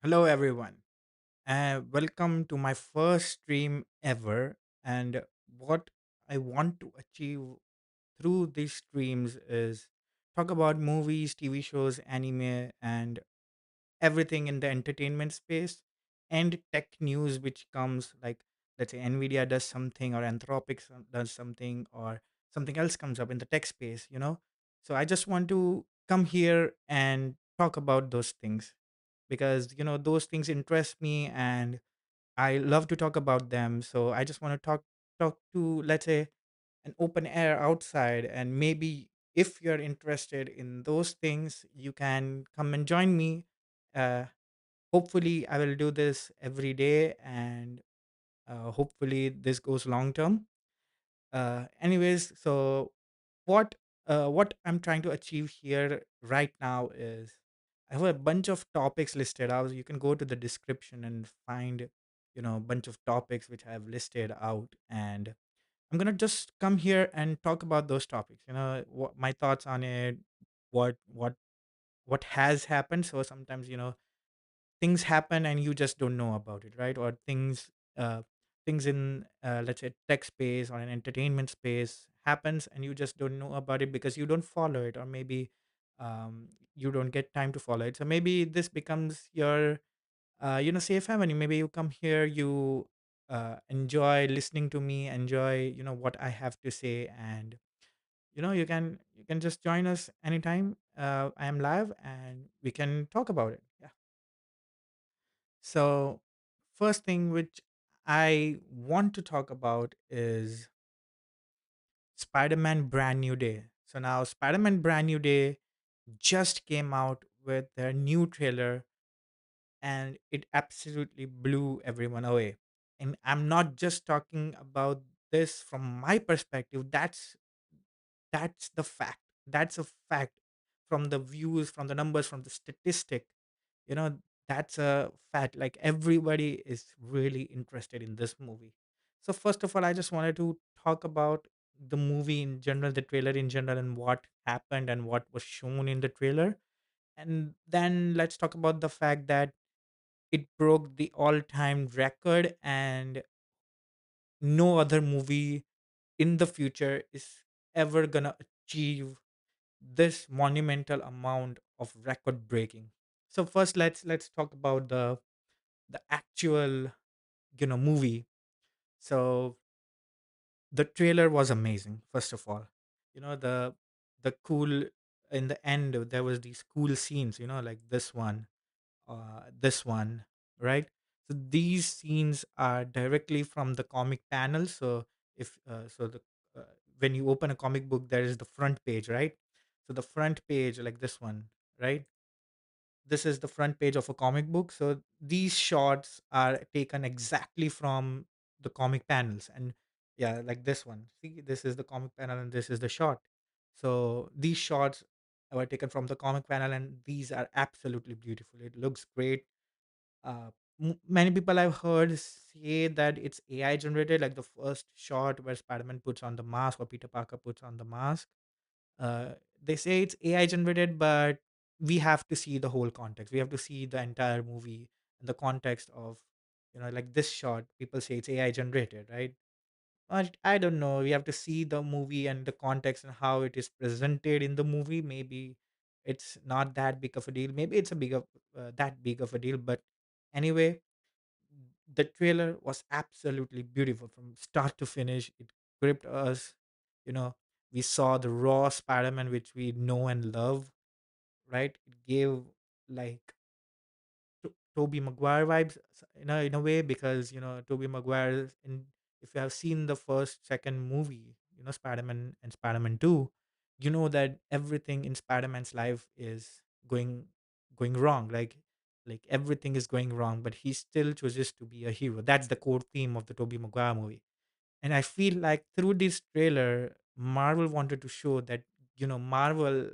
Hello, everyone, welcome to my first stream ever. And what I want to achieve through these streams is talk about movies, TV shows, anime, and everything in the entertainment space and tech news, which comes like, let's say, Nvidia does something, or Anthropic does something, or something else comes up in the tech space. So I just want to come here and talk about those things because those things interest me and I love to talk about them. So I just want to talk to, let's say, an open air outside, and maybe if you're interested in those things, you can come and join me. uh, Hopefully I will do this every day, and hopefully this goes long term. Anyways, so what I'm trying to achieve here right now is I have a bunch of topics listed out. You can go to the description and find a bunch of topics which I have listed out, and I'm gonna just come here and talk about those topics. What my thoughts on it, what has happened. So sometimes things happen and you just don't know about it, right? Or things in, let's say, tech space or an entertainment space happens and you just don't know about it because you don't follow it, or maybe you don't get time to follow it. So maybe this becomes your safe haven. Maybe you come here, you enjoy listening to me, enjoy what I have to say, and you can just join us anytime. I am live and we can talk about it. Yeah. So, first thing which I want to talk about is Spider Man Brand New Day. So, now Spider Man Brand New Day just came out with their new trailer, and it absolutely blew everyone away. And I'm not just talking about this from my perspective, that's the fact. That's a fact from the views, from the numbers, from the statistic. you know that's a fact. Like, everybody is really interested in this movie. So first of all, I just wanted to talk about the movie in general, the trailer in general, and what happened and what was shown in the trailer. And then let's talk about the fact that it broke the all-time record, and no other movie in the future is ever gonna achieve this monumental amount of record breaking. So first, let's talk about the actual movie. So the trailer was amazing. First of all, the cool, in the end there was these cool scenes, like this one, right? So these scenes are directly from the comic panel. So if so the when you open a comic book, there is the front page, right? So the front page, like this one, right? This is the front page of a comic book. So these shots are taken exactly from the comic panels. And yeah, like this one, see, this is the comic panel and this is the shot. So these shots were taken from the comic panel, and these are absolutely beautiful. It looks great. Many people I've heard say that it's AI generated, like the first shot where Spider-Man puts on the mask, or Peter Parker puts on the mask. They say it's AI generated, but we have to see the whole context. We have to see the entire movie in the context of, like this shot. People say it's AI generated, right? But I don't know. We have to see the movie and the context and how it is presented in the movie. Maybe it's not that big of a deal. Maybe it's a big of that big of a deal. But anyway, the trailer was absolutely beautiful from start to finish. It gripped us. You know, we saw the raw Spider-Man which we know and love, right? It gave like Toby Maguire vibes, in a way, because Toby Maguire in if you have seen the first second movie, Spider-Man and Spider-Man 2, you know that everything in Spider-Man's life is going wrong. Like everything is going wrong, but he still chooses to be a hero. That's the core theme of the Toby Maguire movie. And I feel like through this trailer, Marvel wanted to show that Marvel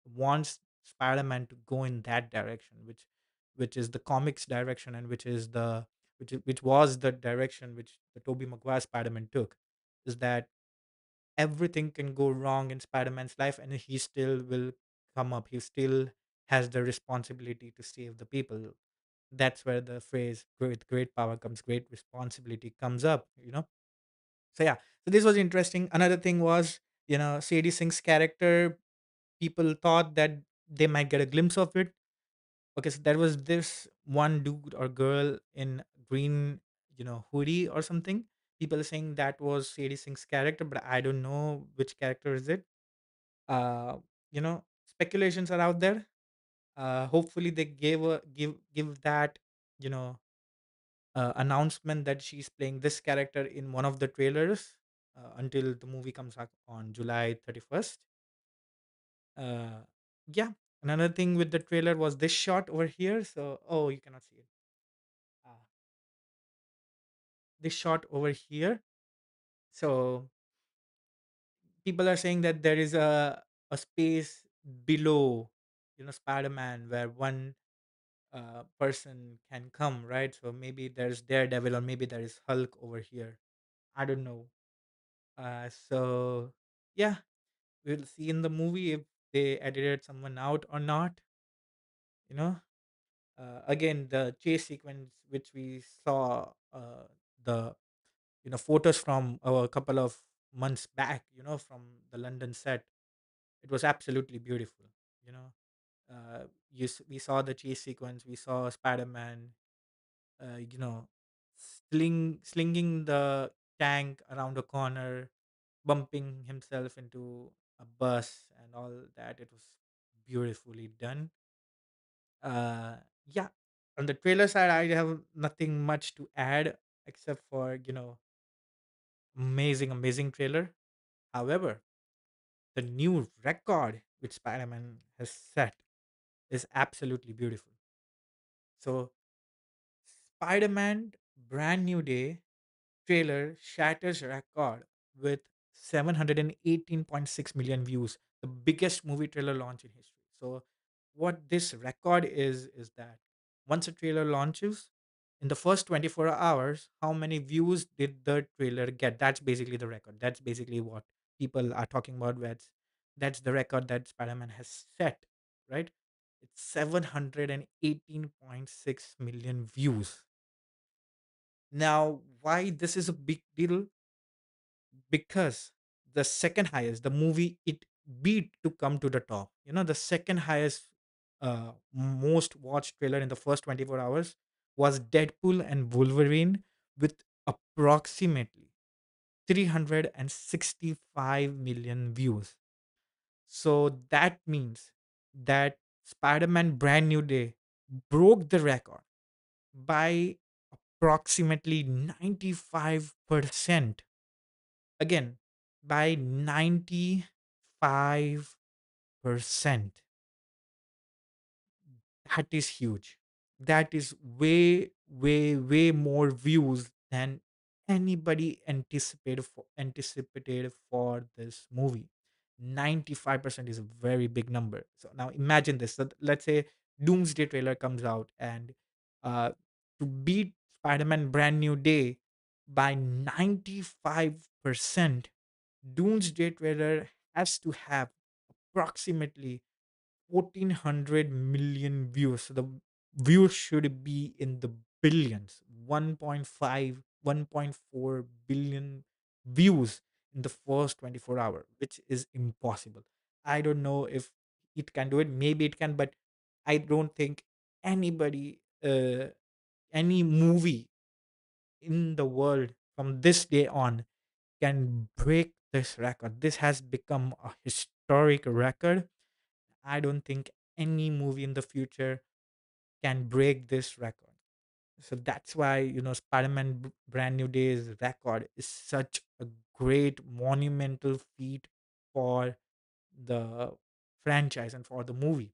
wants Spider-Man to go in that direction, which is the comics direction, and which was the direction which the Tobey Maguire Spider-Man took. Is that everything can go wrong in Spider-Man's life, and he still will come up. He still has the responsibility to save the people. That's where the phrase "with great power comes great responsibility" comes up. So yeah, so this was interesting. Another thing was, Sadie Singh's character. People thought that they might get a glimpse of it. Okay, so there was this one dude or girl in green, hoodie or something. People are saying that was Sadie Singh's character, but I don't know which character is it. Uh, Speculations are out there. Hopefully, they give that, you know announcement that she's playing this character in one of the trailers, until the movie comes out on July 31st. Uh, yeah. Another thing with the trailer was this shot over here. So, oh, you cannot see it. Uh, this shot over here. So, people are saying that there is a space below, Spider-Man, where one person can come, right? So maybe there's Daredevil, or maybe there is Hulk over here. I don't know. So yeah, we'll see in the movie if they edited someone out or not. You know, Again, the chase sequence which we saw, the photos from a couple of months back, from the London set. It was absolutely beautiful. You know, we saw the chase sequence. We saw Spider-Man, slinging the tank around a corner, bumping himself into a bus and all that. It was beautifully done. Yeah. On the trailer side, I have nothing much to add except for, amazing, amazing trailer. However, the new record which Spider-Man has set is absolutely beautiful. So, Spider-Man Brand New Day trailer shatters record with 718.6 million views, the biggest movie trailer launch in history. So what this record is that once a trailer launches, in the first 24 hours, how many views did the trailer get? That's basically the record. That's basically what people are talking about. That's the record that Spider-Man has set, right? It's 718.6 million views. Now, why this is a big deal? Because the second highest, the movie it beat to come to the top. The second highest, most watched trailer in the first 24 hours was Deadpool and Wolverine, with approximately 365 million views. So that means that Spider-Man Brand New Day broke the record by approximately 95%. Again, by 95%. That is huge. That is way, way, way more views than anybody anticipated for this movie. 95% is a very big number. So now imagine this. So let's say Doomsday trailer comes out, and uh, to beat Spider-Man Brand New Day by 95%, Doomsday trailer has to have approximately 1400 million views. So the views should be in the billions, 1.5, 1.4 billion views in the first 24 hour, which is impossible. I don't know if it can do it. Maybe it can, but I don't think anybody, any movie in the world from this day on can break this record. This has become a historic record. I don't think any movie in the future can break this record. So that's why, Spider-Man Brand New Day's record is such a great monumental feat for the franchise and for the movie.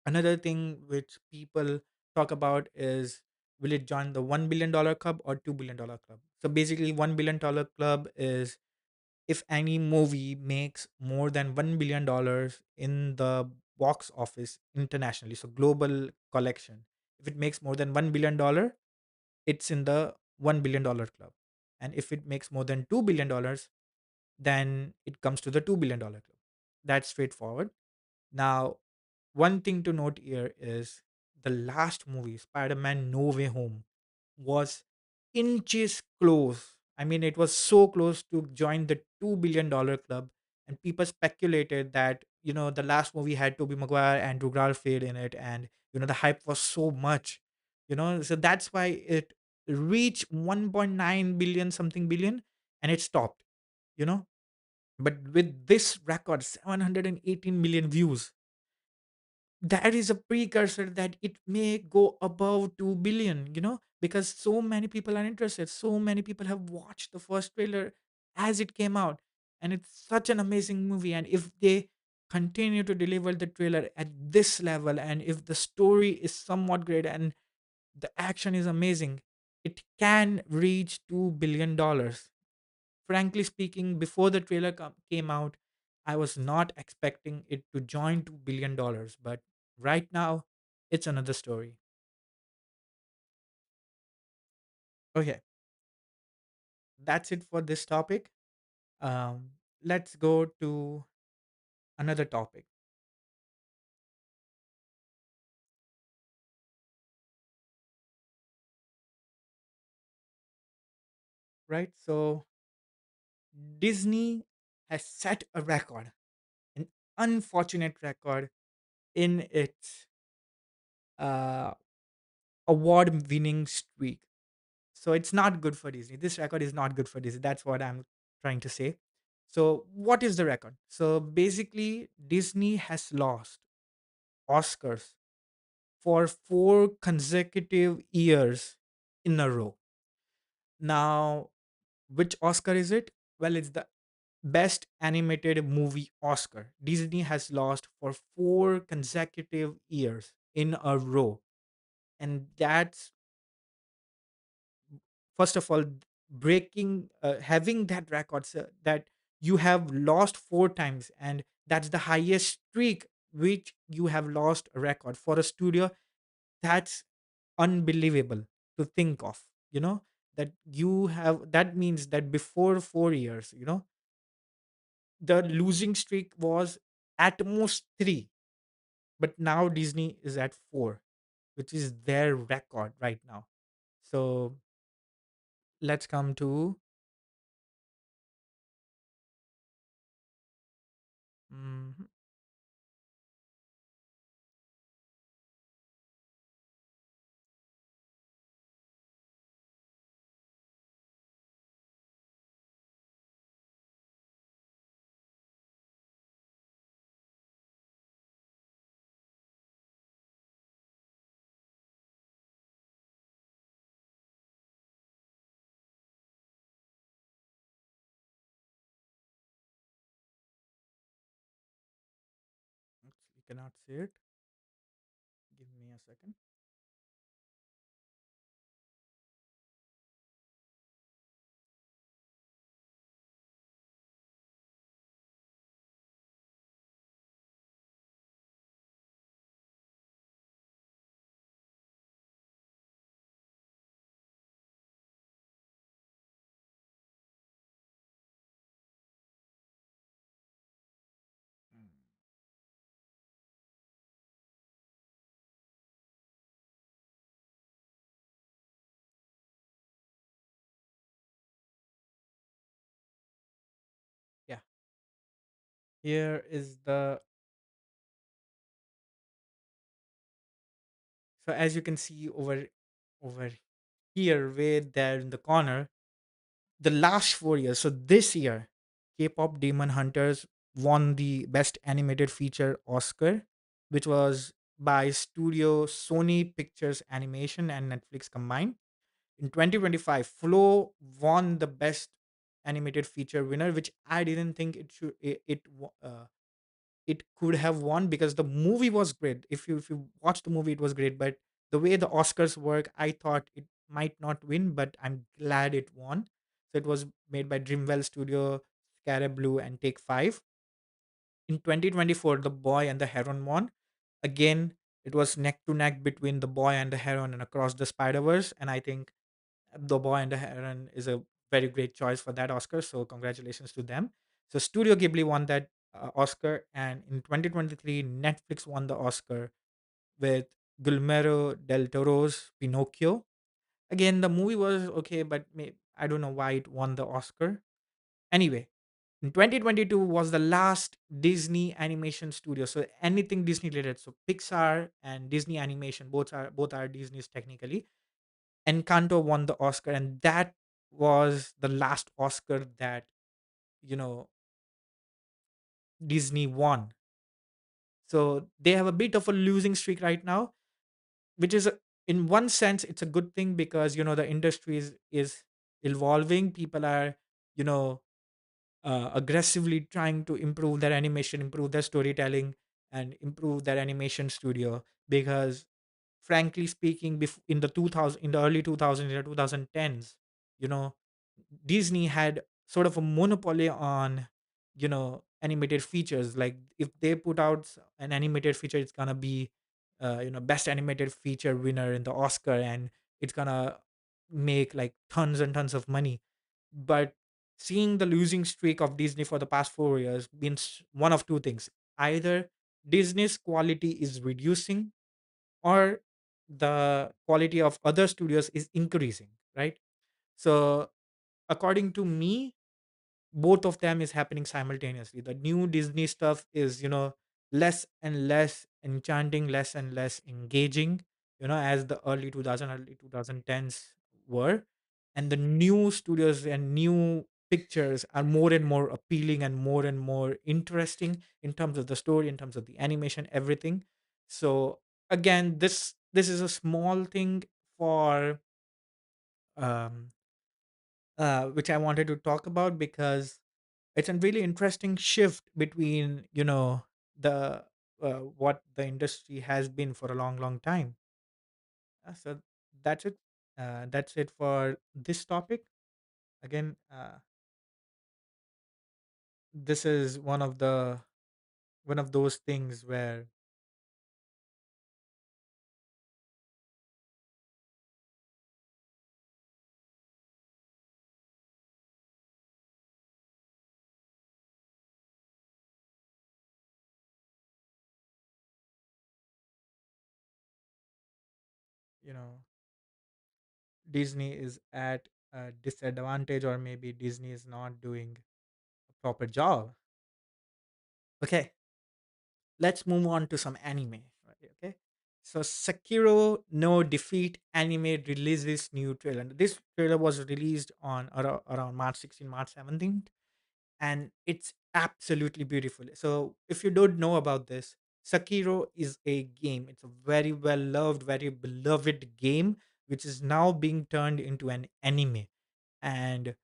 Another thing which people talk about is, will it join the $1 billion club or $2 billion club? So basically, $1 billion club is if any movie makes more than $1 billion in the box office internationally, so global collection. If it makes more than $1 billion, it's in the $1 billion club. And if it makes more than $2 billion, then it comes to the $2 billion club. That's straightforward. Now, one thing to note here is the last movie, Spider-Man No Way Home, was inches close. I mean, it was so close to join the $2 billion club. And people speculated that, the last movie had Tobey Maguire and Andrew Garfield in it. And, the hype was so much, so that's why it reached 1.9 billion something billion, and it stopped, you know. But with this record, 718 million views, that is a precursor that it may go above 2 billion, because so many people are interested, so many people have watched the first trailer as it came out, and it's such an amazing movie. And if they continue to deliver the trailer at this level, and if the story is somewhat great and the action is amazing, it can reach $2 billion. Frankly speaking, before the trailer came out, I was not expecting it to join $2 billion. But right now, it's another story. Okay, that's it for this topic. Let's go to another topic, right? So, Disney has set a record, an unfortunate record, in its uh, award winning streak. So it's not good for Disney. This record is not good for Disney. That's what I'm trying to say. So what is the record? So basically, Disney has lost Oscars for 4 consecutive years in a row. Now, which Oscar is it? Well, it's the Best Animated Movie Oscar. Disney has lost for 4 consecutive years in a row. And that's, first of all, breaking having that record, that you have lost 4 times, and that's the highest streak which you have lost a record for a studio. That's unbelievable to think of, that you have, that means that before 4 years, the losing streak was at most 3, but now Disney is at 4, which is their record right now. So let's come to, mhm, you cannot see it. Give me a second. Mm. Yeah, here is the, so as you can see over here, way there in the corner, the last 4 years. So this year, K-pop Demon Hunters won the Best Animated Feature Oscar, which was by Studio Sony Pictures Animation and Netflix combined. In 2025, Flow won the Best Animated Feature winner, which I didn't think it could have won, because the movie was great. If you watch the movie, it was great. But the way the Oscars work, I thought it might not win, but I'm glad it won. So it was made by Dreamwell Studio, Scarab Blue, and Take Five. In 2024, The Boy and the Heron won. Again, it was neck to neck between The Boy and the Heron and Across the Spider Verse, and I think The Boy and the Heron is a very great choice for that Oscar. So congratulations to them. So Studio Ghibli won that Oscar, and in 2023, Netflix won the Oscar with Guillermo del Toro's Pinocchio. Again, the movie was okay, but I don't know why it won the Oscar. Anyway, in 2022 was the last Disney animation studio. So anything Disney related, so Pixar and Disney animation, both are Disney's technically. Encanto won the Oscar, and that was the last Oscar that you know Disney won. So they have a bit of a losing streak right now, which is in one sense it's a good thing because the industry is evolving. People are you know aggressively trying to improve their animation, improve their storytelling, and improve their animation studio. Because frankly speaking, in the 2000, in the early 2000s, in the 2010s, you know Disney had sort of a monopoly on animated features. Like if they put out an animated feature, it's gonna be best animated feature winner in the Oscar, and it's gonna make like tons and tons of money. But seeing the losing streak of Disney for the past 4 years means one of two things: either Disney's quality is reducing, or the quality of other studios is increasing, right? So according to me, both of them is happening simultaneously. The new Disney stuff is less and less enchanting, less and less engaging, as the early 2010s were. And the new studios and new pictures are more and more appealing and more interesting in terms of the story, in terms of the animation, everything. So again, this is a small thing for um which I wanted to talk about, because it's a really interesting shift between the what the industry has been for a long time. So that's it. That's it for this topic. Again, this is one of those things where you know Disney is at a disadvantage, or maybe Disney is not doing a proper job. Okay, let's move on to some anime. Right, okay, so Sekiro No Defeat anime releases new trailer. This trailer was released on around March 16, March 17th, and it's absolutely beautiful. So if you don't know about this, Sekiro is a game. It's a very well loved, very beloved game, which is now being turned into an anime. And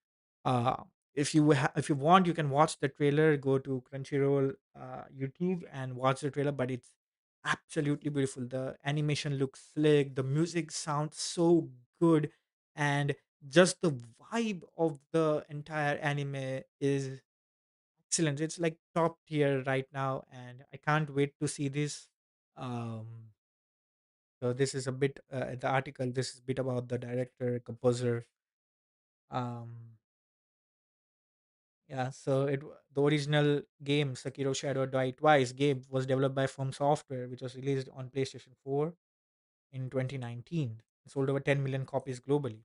uh, if you want, you can watch the trailer. Go to Crunchyroll YouTube and watch the trailer. But it's absolutely beautiful. The animation looks slick. The music sounds so good, and just the vibe of the entire anime is excellent. It's like top tier right now, and I can't wait to see this. Um, so this is a bit the article. This is a bit about the director, composer. Um, Yeah, so the original game Sekiro Shadow Die Twice game was developed by From Software, which was released on PlayStation 4 in 2019. It sold over 10 million copies globally.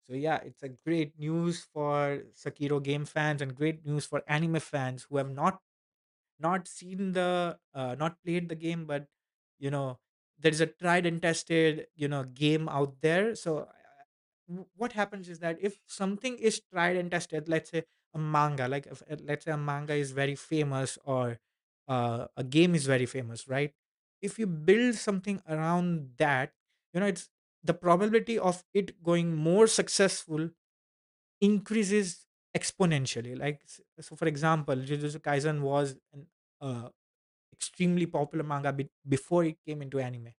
So yeah, it's a great news for Sekiro game fans and great news for anime fans who have not seen not played the game, but you know there is a tried and tested game out there. So what happens is that if something is tried and tested, let's say a manga, like if, let's say a manga is very famous, or a game is very famous, right? If you build something around that, it's the probability of it going more successful increases exponentially. Like so for example, Jujutsu Kaisen was an uh, extremely popular manga before it came into anime,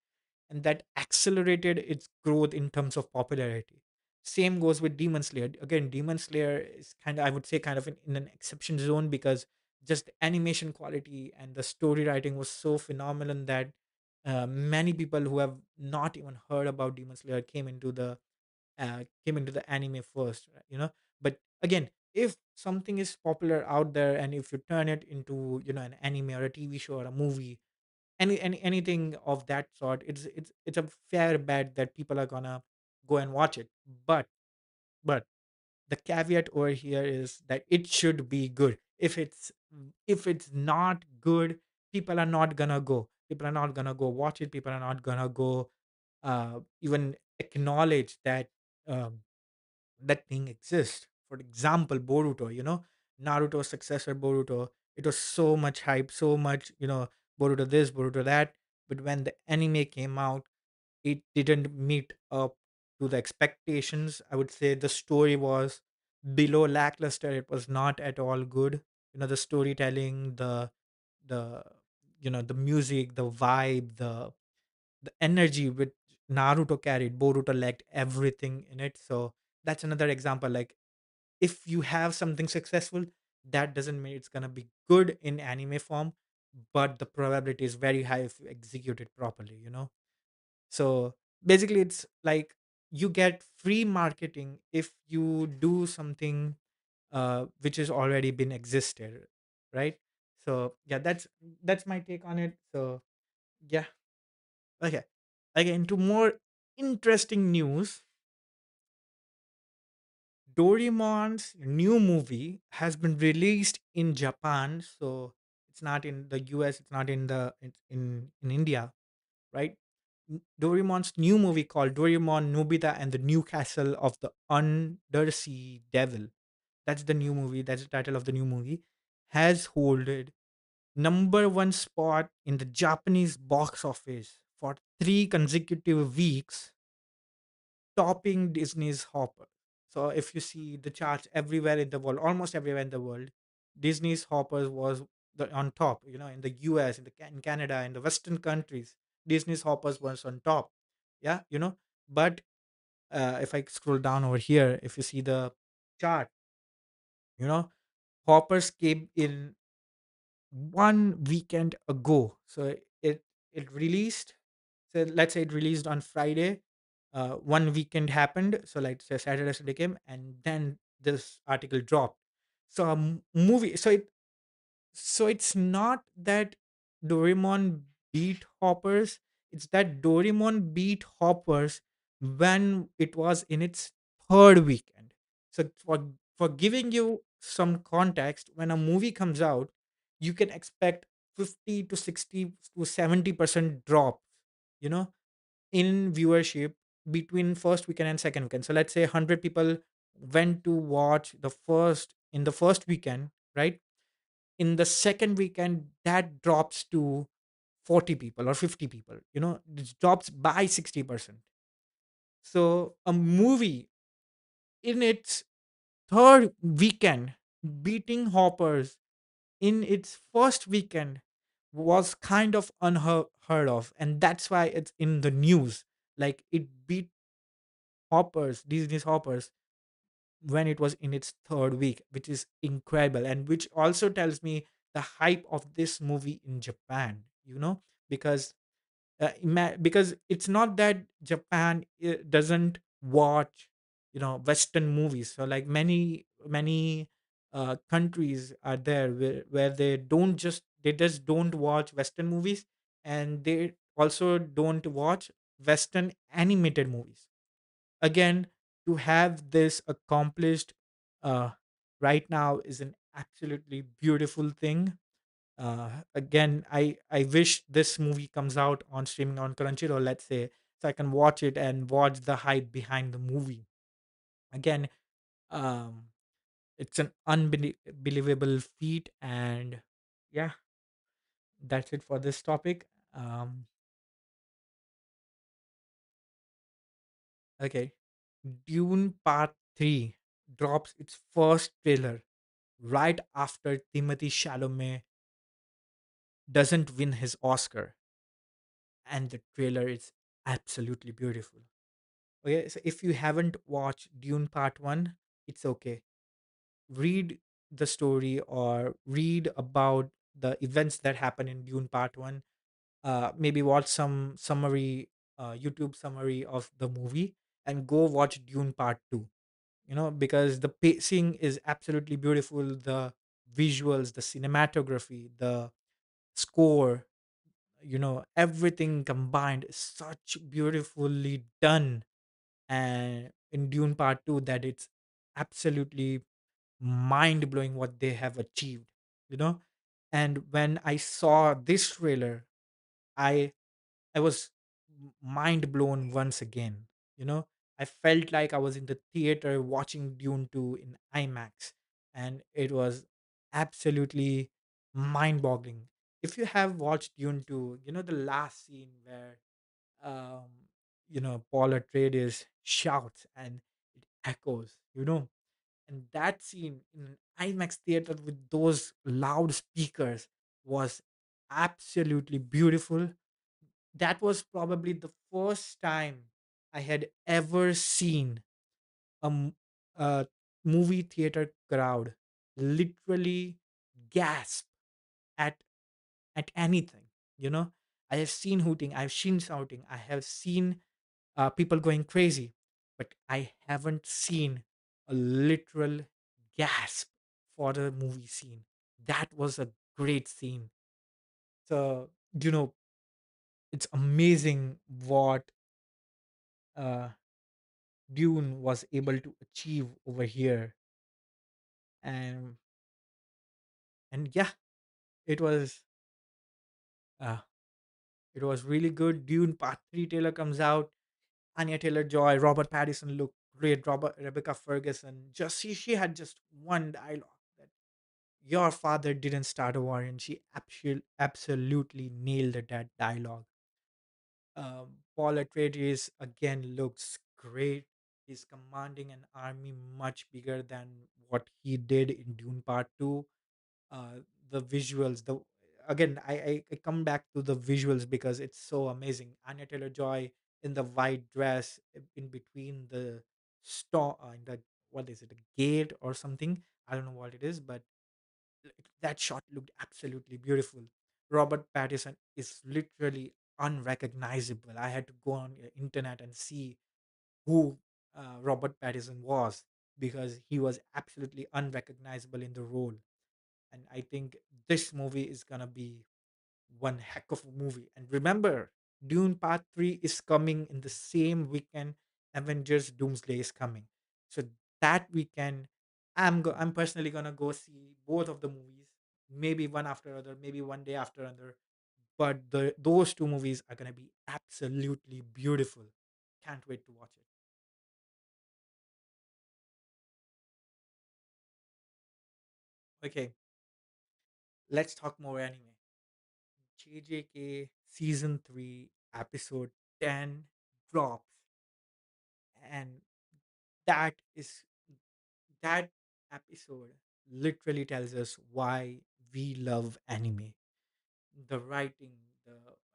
and that accelerated its growth in terms of popularity. Same goes with Demon Slayer. Again, Demon Slayer is kind of, I would say, kind of in an exception zone, because just the animation quality and the story writing was so phenomenal that many people who have not even heard about Demon Slayer came into the anime first, right? But again, if something is popular out there, and if you turn it into an anime or a TV show or a movie, anything of that sort, it's a fair bet that people are gonna go and watch it. But the caveat over here is that it should be good. If it's not good, people are not gonna go. People are not gonna go watch it. People are not gonna go even acknowledge that um, that thing exists. For example, Boruto, Naruto's successor Boruto, it was so much hype, so much, Boruto this, Boruto that. But when the anime came out, it didn't meet up to the expectations. I would say the story was below lackluster. It was not at all good. The storytelling, the the music, the vibe, the energy which Naruto carried, Boruto lacked everything in it. So that's another example. Like, if you have something successful, that doesn't mean it's gonna be good in anime form, but the probability is very high if you execute it properly. So basically, it's like you get free marketing if you do something which has already been existed, right? So yeah, that's my take on it. So yeah, okay. Again, to more interesting news, Doraemon's new movie has been released in Japan, so it's not in the US, it's not it's in India, right? Doraemon's new movie called Doraemon Nobita and the New Castle of the Undersea Devil. That's the new movie. That's the title of the new movie. Has holded number one spot in the Japanese box office for 3 consecutive weeks, topping Disney's Hopper. So if you see the charts everywhere in the world, almost everywhere in the world, Disney's Hopper was on top. In the US, in Canada, in the Western countries, Disney's Hoppers was on top. Yeah, But if I scroll down over here, if you see the chart, you know, Hoppers came in 1 weekend ago. So it released. So let's say it released on Friday. One weekend happened. So like say Saturday, Sunday came, and then this article dropped. So a movie. So it's not that Doraemon beat Hoppers. It's that Doraemon beat Hoppers when it was in its third weekend. So for giving you some context, when a movie comes out, you can expect 50 to 60 to 70% drop, you know, in viewership between first weekend and second weekend. So let's say 100 people went to watch the first weekend, right? In the second weekend, that drops to 40 people or 50 people, it drops by 60%. So a movie in its third weekend beating Hoppers in its first weekend was kind of unheard of, and that's why it's in the news. Like, it beat Disney's Hoppers when it was in its third week, which is incredible, and which also tells me the hype of this movie in Japan. Because because it's not that Japan doesn't watch Western movies. So like many countries are there where they just don't watch Western movies, and they also don't watch Western animated movies. Again, to have this accomplished uh, right now is an absolutely beautiful thing. Again, I wish this movie comes out on streaming on Crunchyroll, let's say, so I can watch it and watch the hype behind the movie. Again, um it's an unbelievable feat. And yeah, that's it for this topic. Okay. Dune Part 3 drops its first trailer right after Timothy Chalamet doesn't win his Oscar, and the trailer is absolutely beautiful. Okay, so if you haven't watched Dune Part 1, it's okay. Read the story or read about the events that happen in Dune Part 1. Maybe watch some summary, YouTube summary of the movie, and go watch Dune Part 2. Because the pacing is absolutely beautiful. The visuals, the cinematography, the score, everything combined is such beautifully done, and in Dune Part 2, that it's absolutely mind blowing what they have achieved, you know. And when I saw this trailer, I I was mind blown once again. You know, I felt like I was in the theater watching Dune 2 in IMAX, and it was absolutely mind boggling. If you have watched Dune 2, the last scene where, um, Paul Atreides shouts and it echoes, and that scene in an IMAX theater with those loud speakers was absolutely beautiful. That was probably the first time I had ever seen a, a movie theater crowd literally gasp at anything. You know, I have seen hooting, I've seen shouting, I have seen people going crazy, but I haven't seen a literal gasp for a movie scene. That was a great scene. So, you know, it's amazing what uh, Dune was able to achieve over here, and yeah, it was uh, it was really good. Dune Part Three trailer comes out. Anya Taylor Joy, Robert Pattinson look great. Rebecca Ferguson, just she had just one dialogue that your father didn't start a war, and she absolutely nailed that dialogue. Paul Atreides again looks great. He's commanding an army much bigger than what he did in Dune Part Two. The visuals, the again, I come back to the visuals because it's so amazing. Anya Taylor Joy in the white dress, in between the storm, in the, what is it, a gate or something? I don't know what it is, but that shot looked absolutely beautiful. Robert Pattinson is literally unrecognizable. I had to go on internet and see who Robert Pattinson was, because he was absolutely unrecognizable in the role. And I think this movie is gonna be one heck of a movie. And remember, Dune Part 3 is coming in the same weekend Avengers Doomsday is coming. So that weekend, I'm personally gonna go see both of the movies, maybe one after other, maybe one day after another. But those two movies are gonna be absolutely beautiful. Can't wait to watch it. Okay, let's talk more anime. JJK season 3 episode 10 drops, and that is that episode literally tells us why we love anime. The writing, the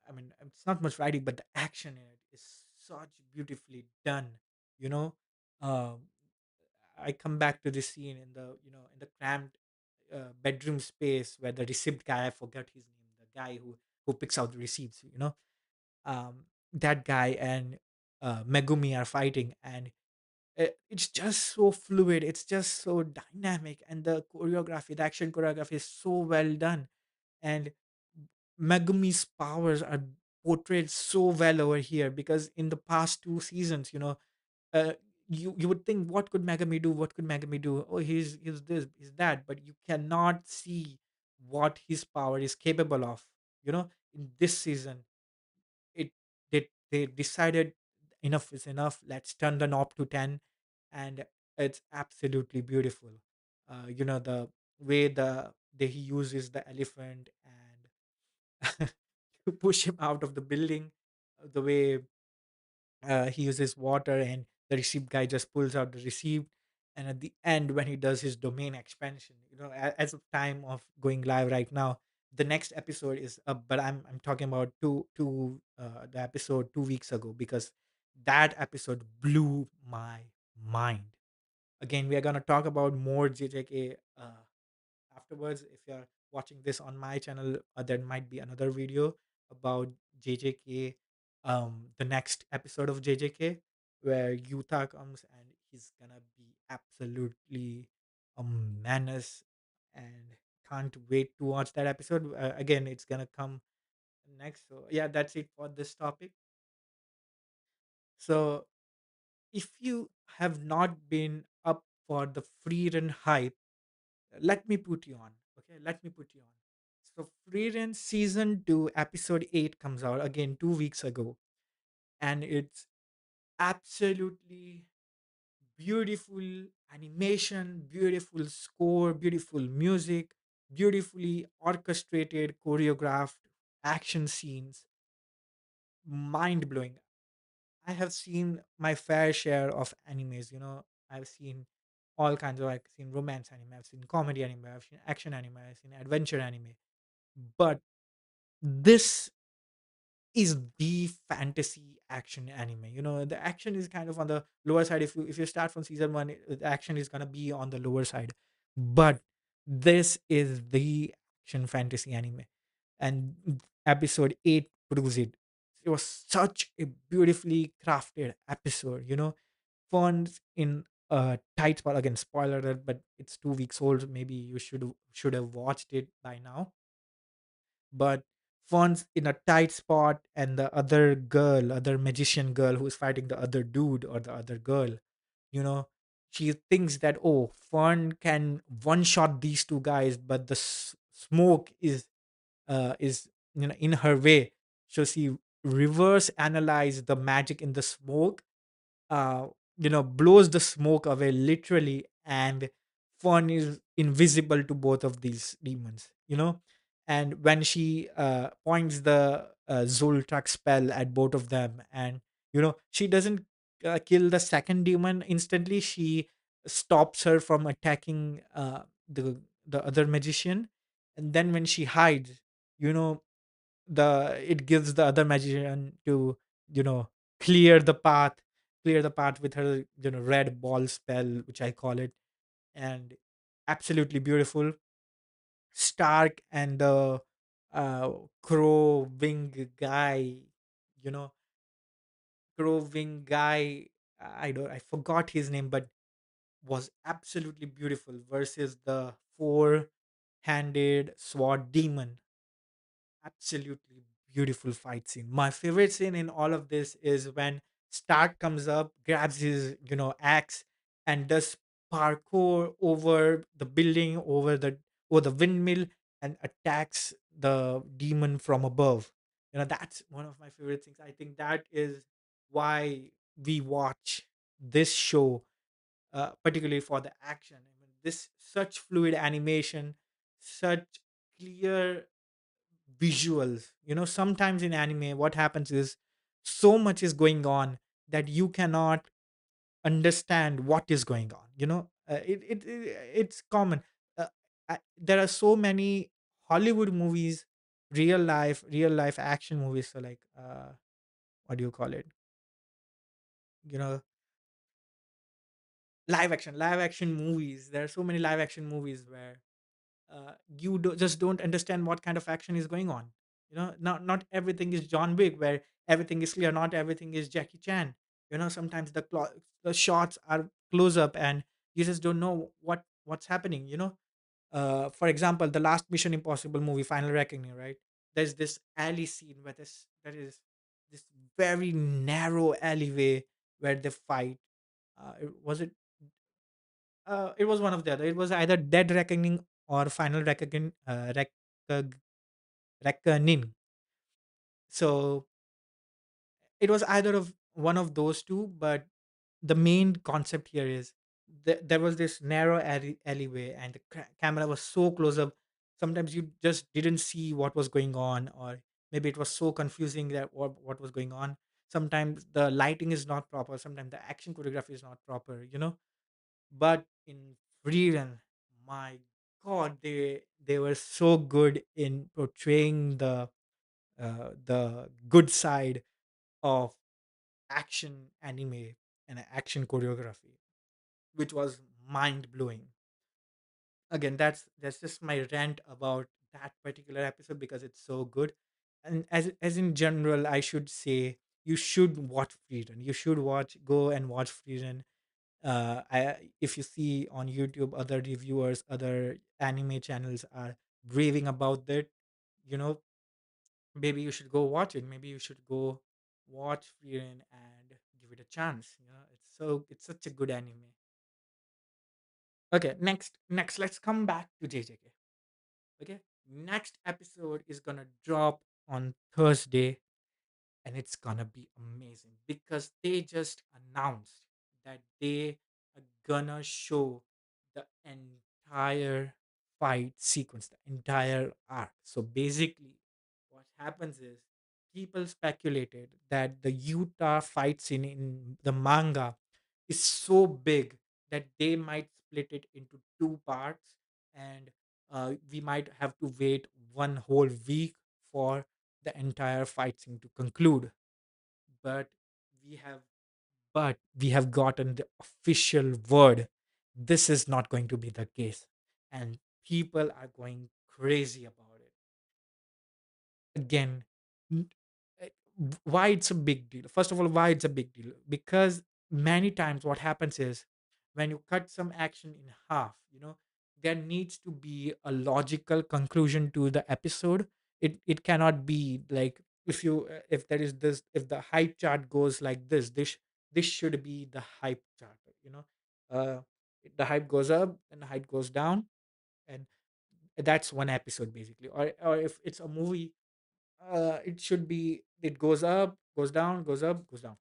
I mean, it's not much writing, but the action in it is such beautifully done. You know, um, I come back to this scene in the in the cramped bedroom space where the receipt guy, I forgot his name, the guy who picks out the receipts. That guy and Megumi are fighting, and it's just so fluid, it's just so dynamic, and the choreography, the action choreography is so well done. And Megumi's powers are portrayed so well over here, because in the past two seasons, uh, you would think, what could Megami do, what could Megami do, oh, he's this, he's that, but you cannot see what his power is capable of. In this season, it they decided enough is enough, let's turn the knob to 10. And it's absolutely beautiful. The way he uses the elephant and to push him out of the building, the way he uses water, and the receipt guy just pulls out the receipt. And at the end, when he does his domain expansion, as of time of going live right now, the next episode is up, but I'm talking about the episode 2 weeks ago, because that episode blew my mind. Again, we are going to talk about more JJK afterwards. If you're watching this on my channel, there might be another video about JJK, the next episode of JJK, where Yuta comes and he's gonna be absolutely a menace, and can't wait to watch that episode. Again, it's gonna come next. So yeah, that's it for this topic. So if you have not been up for the Frieren hype, let me put you on. Okay, let me put you on. So Frieren season 2 episode 8 comes out again 2 weeks ago, and it's absolutely beautiful animation, beautiful score, beautiful music, beautifully orchestrated, choreographed action scenes, mind blowing. I have seen my fair share of animes. I've seen all kinds of. I've seen romance anime, I've seen comedy anime, I've seen action anime, I've seen adventure anime. But this is the fantasy action anime. The action is kind of on the lower side. If you start from season one, the action is gonna be on the lower side. But this is the action fantasy anime, and episode 8 proves it. It was such a beautifully crafted episode. Fun in a tight spot. Again, spoiler alert, but it's 2 weeks old. Maybe you should have watched it by now. But Fawn's in a tight spot, and the other magician girl who's fighting the other dude or the other girl, you know, she thinks that, oh, Fawn can one shot these two guys, but the smoke is in her way. So she reverse analyze the magic in the smoke, uh, blows the smoke away literally, and Fawn is invisible to both of these demons. And when she points the Zoltrak spell at both of them, and she doesn't kill the second demon instantly, she stops her from attacking the other magician. And then when she hides, you know it gives the other magician to you know clear the path clear the path with her red ball spell, which I call it. And absolutely beautiful. Stark and the uh, crow wing guy, you know crow wing guy, I forgot his name, but was absolutely beautiful versus the four handed sword demon. Absolutely beautiful fight scene. My favorite scene in all of this is when Stark comes up, grabs his, axe, and does parkour over the building, over the windmill, and attacks the demon from above. That's one of my favorite things. I think that is why we watch this show, particularly for the action. I mean, this such fluid animation, such clear visuals. Sometimes in anime, what happens is so much is going on that you cannot understand what is going on. It's common. uh, there are so many Hollywood movies, real life action movies. So like, what do you call it, you know live action movies. There are so many live action movies where just don't understand what kind of action is going on. Not everything is John Wick, where everything is clear. Not everything is Jackie Chan. Sometimes the shots are close up, and you just don't know what's happening. For example, the last Mission Impossible movie, Final Reckoning, right? There's this alley scene where there is this very narrow alleyway where they fight. It was one of the other. It was either Dead Reckoning or Final Reckoning. Reckoning. So it was either of one of those two, but the main concept here is there was this narrow alleyway, and the camera was so close up. Sometimes you just didn't see what was going on, or maybe it was so confusing that what was going on. Sometimes the lighting is not proper. Sometimes the action choreography is not proper. But in Frieren, my God, they were so good in portraying the good side of action anime and action choreography, which was mind blowing. Again, that's just my rant about that particular episode because it's so good. And as in general, I should say you should watch Frieren. You should go and watch Frieren. If you see on YouTube, other reviewers, other anime channels are raving about that, you know maybe you should go watch it. Maybe you should go watch Frieren and give it a chance. It's such a good anime. Okay, next let's come back to JJK. Okay, next episode is gonna drop on Thursday, and it's gonna be amazing because they just announced that they are gonna show the entire fight sequence, the entire arc. So basically, what happens is people speculated that the Utah fight scene in the manga is so big that they might split it into two parts, and we might have to wait one whole week for the entire fight scene to conclude. But we have we have gotten the official word this is not going to be the case, and people are going crazy about it. Again, n- why it's a big deal? First of all, why it's a big deal? Because many times what happens is when you cut some action in half, there needs to be a logical conclusion to the episode. It cannot be like, if there is this, if the hype chart goes like this should be the hype chart. uh the hype goes up and the hype goes down, and that's one episode basically. Or if it's a movie, it should be, it goes up, goes down, goes up, goes down.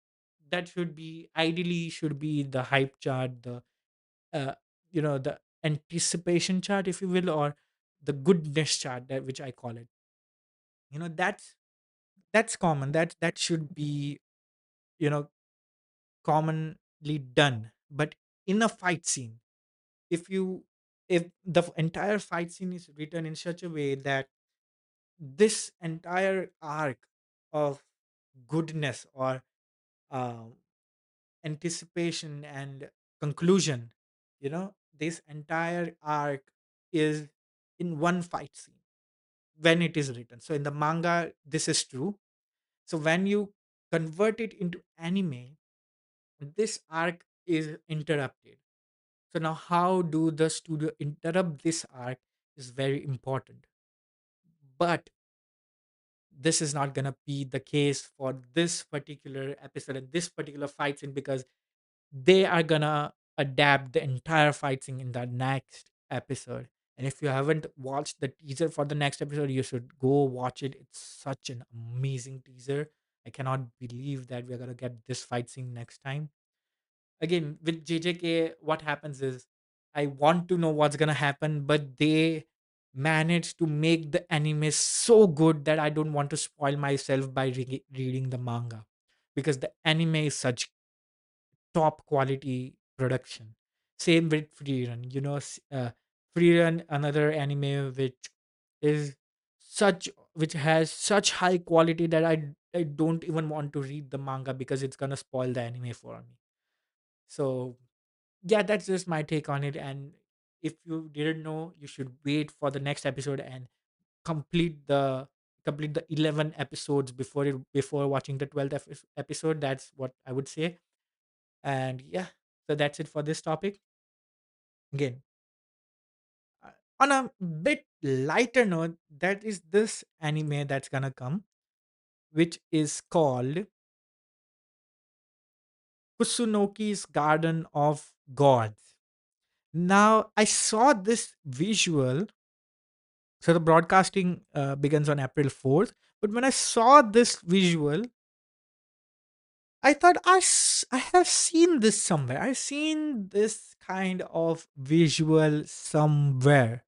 That should be, ideally should be the hype chart, the uh, the anticipation chart, if you will, or the goodness chart, that which I call it. That's common. That should be, you know commonly done. But in a fight scene, if you if the entire fight scene is written in such a way that this entire arc of goodness, or um, anticipation and conclusion, this entire arc is in one fight scene when it is written. So in the manga this is true. So when you convert it into anime, this arc is interrupted. So now how do the studio interrupt this arc is very important. But this is not going to be the case for this particular episode and this particular fight scene, because they are gonna adapt the entire fight scene in the next episode. And if you haven't watched the teaser for the next episode, you should go watch it. It's such an amazing teaser. I cannot believe that we're gonna get this fight scene next time. Again, with JJK, what happens is I want to know what's gonna happen, but they managed to make the anime so good that I don't want to spoil myself by reading the manga, because the anime is such top quality production. Same with Frieren. Frieren, another anime is which has such high quality that I don't even want to read the manga because it's gonna spoil the anime for me. So yeah, that's just my take on it. And if you didn't know, you should wait for the next episode and complete the complete the 11 episodes before watching the 12th episode. That's what I would say. And yeah, so that's it for this topic. Again, uh, on a bit lighter note, that is this anime that's gonna come, which is called Kusunoki's Garden of Gods. Now, I saw this visual. So the broadcasting begins on April 4th. But when I saw this visual, I thought I have seen this somewhere. I've seen this kind of visual somewhere.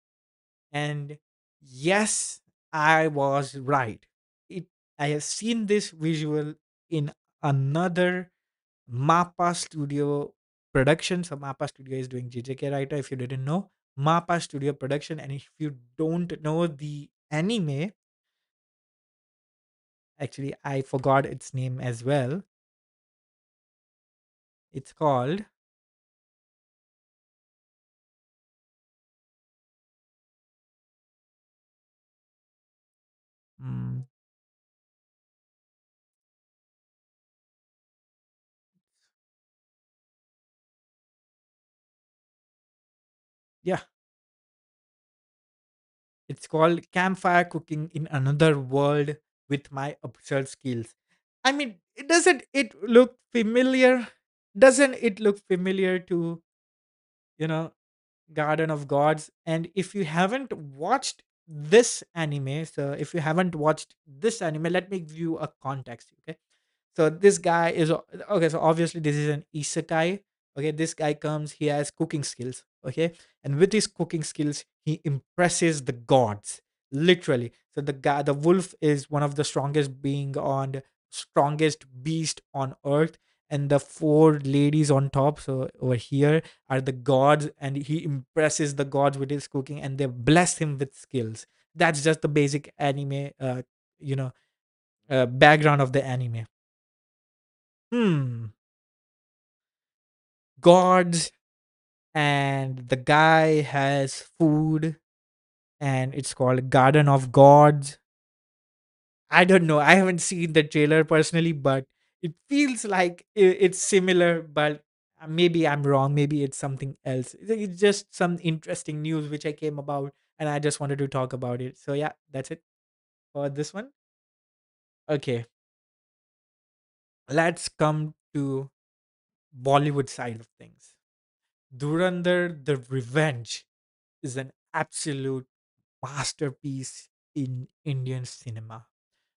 And yes, I was right. It I have seen this visual in another Mappa Studio production. So Mappa Studio is doing JJK writer. If you didn't know, Mappa Studio production. And if you don't know the anime, actually I forgot its name as well. It's called mm, yeah, it's called Campfire Cooking in Another World. with my absurd skills. I mean, doesn't it look familiar? Doesn't it look familiar to, you know, Garden of Gods? And if you haven't watched this anime, so if you haven't watched this anime, let me give you a context, okay? So this guy is okay. So obviously this is an isekai. Okay, this guy comes. He has cooking skills. Okay, and with his cooking skills, he impresses the gods. Literally. So the guy, the wolf, is one of the strongest being on strongest beast on earth, and the four ladies on top. So over here are the gods, and he impresses the gods with his cooking, and they bless him with skills. That's just the basic anime. You know, background of the anime. Hmm. Gods, and the guy has food, and it's called Garden of Gods. I don't know. I haven't seen the trailer personally, but it feels like it's similar, but maybe I'm wrong. Maybe it's something else. It's just some interesting news which I came about, and I just wanted to talk about it. So, yeah, that's it for this one. Okay, let's come to Bollywood side of things. Dhurandar the Revenge is an absolute masterpiece in Indian cinema.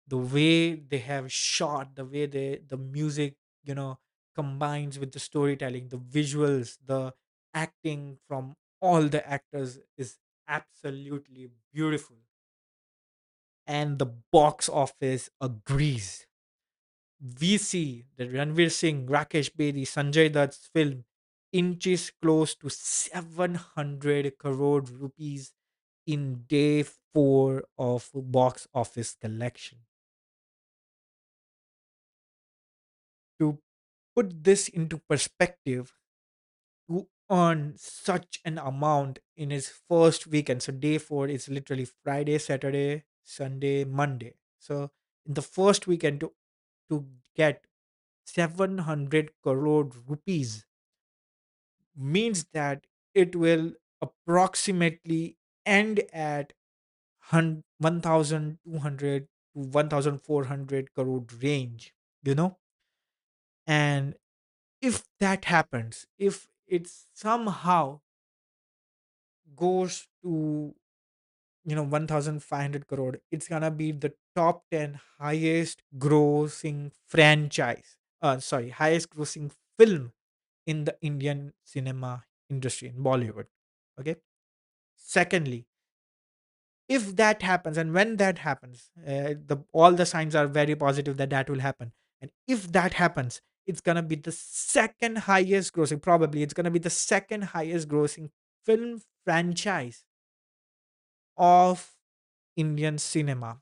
The way they have shot, the way the music, you know, combines with the storytelling, the visuals, the acting from all the actors is absolutely beautiful. And the box office agrees. We see that Ranveer Singh, Rakesh Bedi, Sanjay Dutt's film inches close to 700 crore rupees in day 4 of box office collection. To put this into perspective, to earn such an amount in his first weekend, so day 4 is literally Friday, Saturday, Sunday, Monday. So in the first weekend, to get 700 crore rupees means that it will approximately end at 1200 to 1400 crore range, you know. And if that happens, if it somehow goes to, 1500 crore, it's gonna be the top 10 highest grossing franchise, sorry, highest grossing film in the Indian cinema industry in Bollywood. Okay. Secondly, if that happens, and when that happens, the all the signs are very positive that that will happen. And if that happens, it's gonna be the second highest grossing. Probably it's gonna be the second highest grossing film franchise of Indian cinema.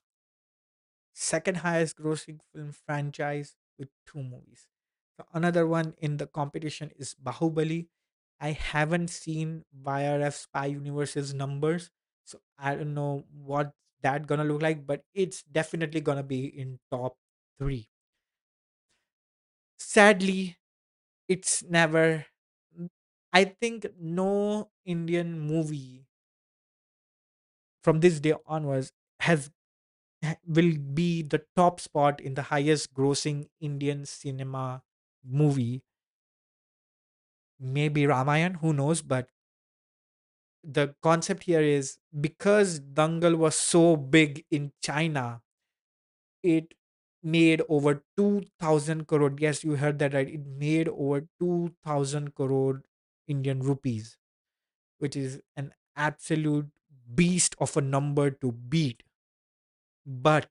Second highest grossing film franchise with two movies. So another one in the competition is Bahubali. I haven't seen YRF Spy Universe's numbers, so I don't know what that gonna look like, but it's definitely gonna be in top three. Sadly, it's never. I think no Indian movie from this day onwards has will be the top spot in the highest grossing Indian cinema movie. Maybe Ramayan, who knows? But the concept here is because Dangal was so big in China, it made over 2000 crore. Yes, you heard that right. It made over 2000 crore Indian rupees, which is an absolute beast of a number to beat. But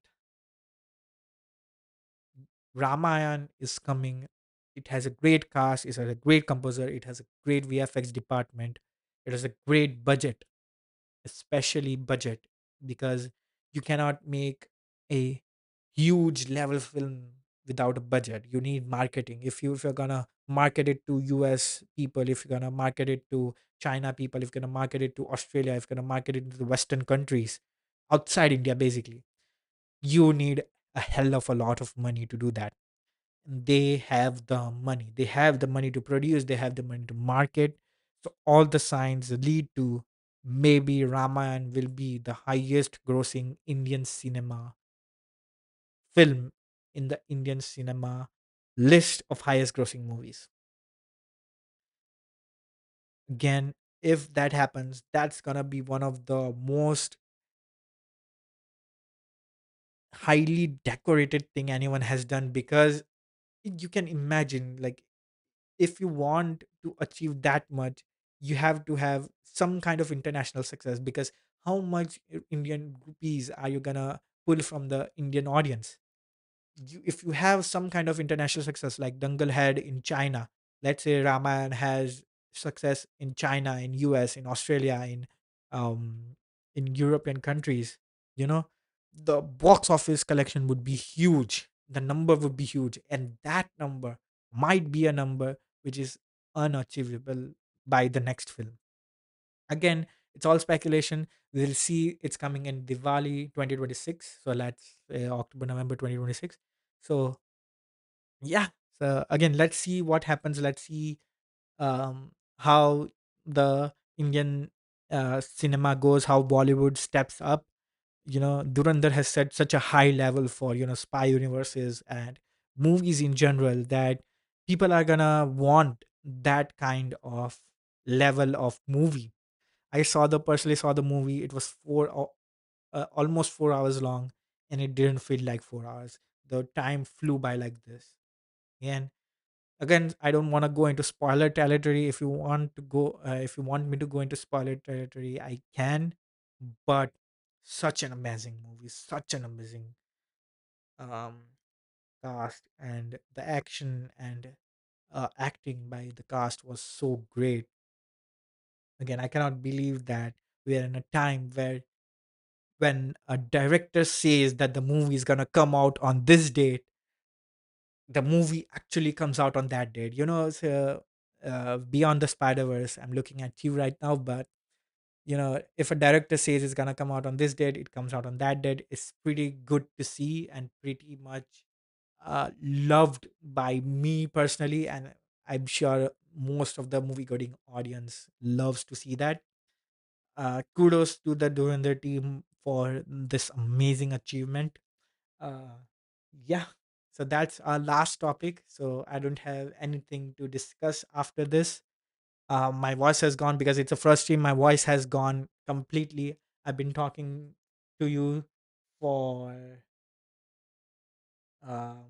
Ramayan is coming. It has a great cast, it has a great composer, it has a great VFX department, it has a great budget, especially budget, because you cannot make a huge level film without a budget. You need marketing. If you're gonna market it to US people, if you're gonna market it to China people, if you're gonna market it to Australia, if you're gonna market it to the Western countries outside India, basically, you need a hell of a lot of money to do that. They have the money, they have the money to produce, they have the money to market. So all the signs lead to maybe Ramayan will be the highest grossing Indian cinema film in the Indian cinema list of highest grossing movies. Again, if that happens, that's gonna be one of the most highly decorated thing anyone has done, because you can imagine, like, if you want to achieve that much, you have to have some kind of international success, because how much Indian rupees are you gonna pull from the Indian audience? If you have some kind of international success like Dangal had in China, let's say Ramayan has success in China, in US, in Australia, um in European countries, you know, the box office collection would be huge. The number would be huge, and that number might be a number which is unachievable by the next film. Again, it's all speculation. We'll see. It's coming in Diwali 2026. So let's October, November 2026. So yeah. So again, let's see what happens. Let's see how the Indian cinema goes, how Bollywood steps up. Durandar has set such a high level for, spy universes and movies in general, that people are gonna want that kind of level of movie. I personally saw the movie. It was almost 4 hours long, and it didn't feel like 4 hours. The time flew by like this. And again, I don't want to go into spoiler territory. If you want me to go into spoiler territory, I can. But such an amazing movie, such an amazing um, cast, and the action and acting by the cast was so great. Again, I cannot believe that we are in a time where when a director says that the movie is gonna come out on this date, the movie actually comes out on that date. Beyond the Spider Verse, I'm looking at you right now, but if a director says it's gonna come out on this date, it comes out on that date. It's pretty good to see, and pretty much loved by me personally, and I'm sure most of the movie going audience loves to see that. Kudos to the Dhurandar team for this amazing achievement. Uh, yeah, so that's our last topic. So I don't have anything to discuss after this. My voice has gone because it's a first stream. My voice has gone completely. I've been talking to you for um,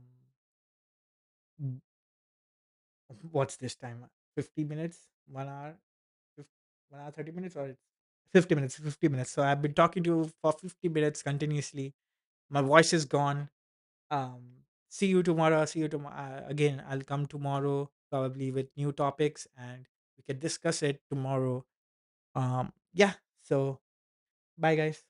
what's this time? 50 minutes, 1 hour, 1 hour, 30 minutes, or it's 50 minutes, 50 minutes. So I've been talking to you for 50 minutes continuously. My voice is gone. See you tomorrow. See you tomorrow. Again, I'll come tomorrow probably with new topics, and we can discuss it tomorrow. Yeah. So bye, guys.